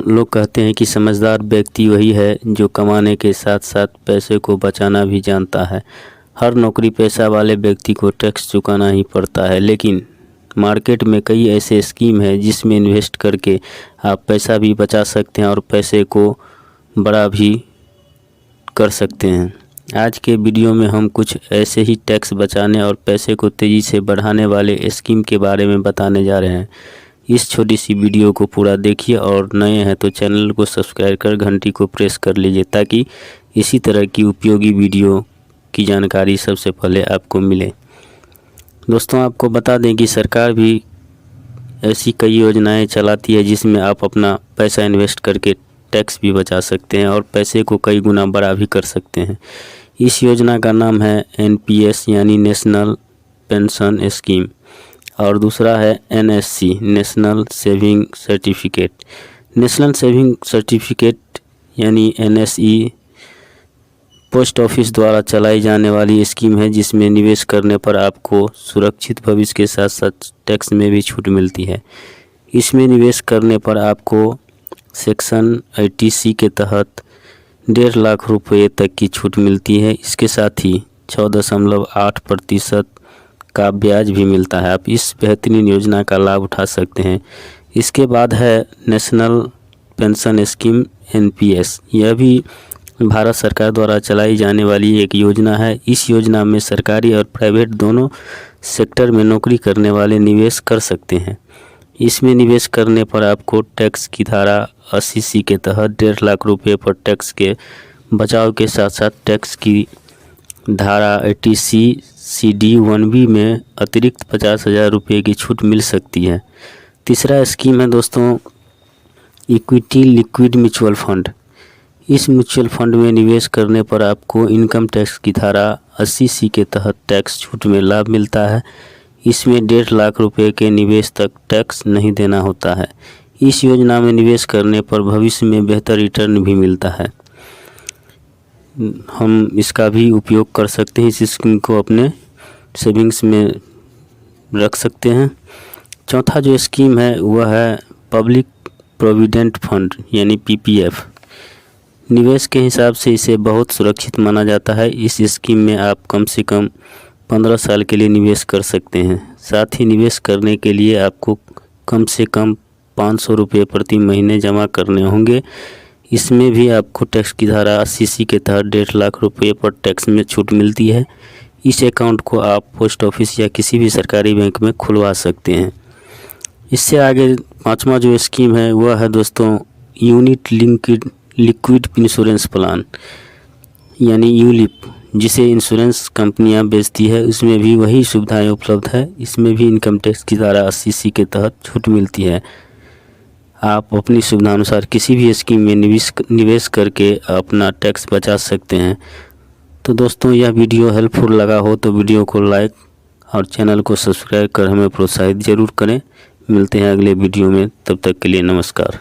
लोग कहते हैं कि समझदार व्यक्ति वही है जो कमाने के साथ साथ पैसे को बचाना भी जानता है। हर नौकरी पेशा वाले व्यक्ति को टैक्स चुकाना ही पड़ता है, लेकिन मार्केट में कई ऐसे स्कीम है जिसमें इन्वेस्ट करके आप पैसा भी बचा सकते हैं और पैसे को बड़ा भी कर सकते हैं। आज के वीडियो में हम कुछ ऐसे ही टैक्स बचाने और पैसे को तेज़ी से बढ़ाने वाले स्कीम के बारे में बताने जा रहे हैं। इस छोटी सी वीडियो को पूरा देखिए और नए हैं तो चैनल को सब्सक्राइब कर घंटी को प्रेस कर लीजिए ताकि इसी तरह की उपयोगी वीडियो की जानकारी सबसे पहले आपको मिले। दोस्तों, आपको बता दें कि सरकार भी ऐसी कई योजनाएं चलाती है जिसमें आप अपना पैसा इन्वेस्ट करके टैक्स भी बचा सकते हैं और पैसे को कई गुना बड़ा भी कर सकते हैं। इस योजना का नाम है NPS यानी नेशनल पेंशन स्कीम और दूसरा है NSC national saving certificate. National saving certificate यानी NSE पोस्ट ऑफिस द्वारा चलाई जाने वाली स्कीम है जिसमें निवेश करने पर आपको सुरक्षित भविष्य के साथ साथ टैक्स में भी छूट मिलती है। इसमें निवेश करने पर आपको सेक्शन 80C के तहत 1.5 लाख रुपये तक की छूट मिलती है। इसके साथ ही 6.8% का ब्याज भी मिलता है। आप इस बेहतरीन योजना का लाभ उठा सकते हैं। इसके बाद है नेशनल पेंशन स्कीम NPS। यह भी भारत सरकार द्वारा चलाई जाने वाली एक योजना है। इस योजना में सरकारी और प्राइवेट दोनों सेक्टर में नौकरी करने वाले निवेश कर सकते हैं। इसमें निवेश करने पर आपको टैक्स की धारा 80C के तहत 1.5 लाख रुपये पर टैक्स के बचाव के साथ साथ टैक्स की धारा 80C CD 1B में अतिरिक्त 50,000 रुपये की छूट मिल सकती है। तीसरा स्कीम है दोस्तों इक्विटी लिक्विड म्यूचुअल फंड। इस म्यूचुअल फंड में निवेश करने पर आपको इनकम टैक्स की धारा 80C के तहत टैक्स छूट में लाभ मिलता है। इसमें 1.5 लाख रुपये के निवेश तक टैक्स नहीं देना होता है। इस योजना में निवेश करने पर भविष्य में बेहतर रिटर्न भी मिलता है। हम इसका भी उपयोग कर सकते हैं। इस स्कीम को अपने सेविंग्स में रख सकते हैं। चौथा जो स्कीम है वह है पब्लिक प्रोविडेंट फंड यानी PPF। निवेश के हिसाब से इसे बहुत सुरक्षित माना जाता है। इस स्कीम में आप कम से कम 15 साल के लिए निवेश कर सकते हैं। साथ ही निवेश करने के लिए आपको कम से कम 500 रुपये प्रति महीने जमा करने होंगे। इसमें भी आपको टैक्स की धारा 80C के तहत 1.5 लाख रुपये पर टैक्स में छूट मिलती है। इस अकाउंट को आप पोस्ट ऑफिस या किसी भी सरकारी बैंक में खुलवा सकते हैं। इससे आगे पांचवा जो स्कीम है वह है दोस्तों यूनिट लिक्विड इंश्योरेंस प्लान यानी ULIP, जिसे इंश्योरेंस कंपनियां बेचती है। इसमें भी वही सुविधाएं उपलब्ध है। इसमें भी इनकम टैक्स की धारा 80C के तहत छूट मिलती है। आप अपनी सुविधानुसार किसी भी स्कीम में निवेश करके अपना टैक्स बचा सकते हैं। तो दोस्तों, यह वीडियो हेल्पफुल लगा हो तो वीडियो को लाइक और चैनल को सब्सक्राइब कर हमें प्रोत्साहित ज़रूर करें। मिलते हैं अगले वीडियो में, तब तक के लिए नमस्कार।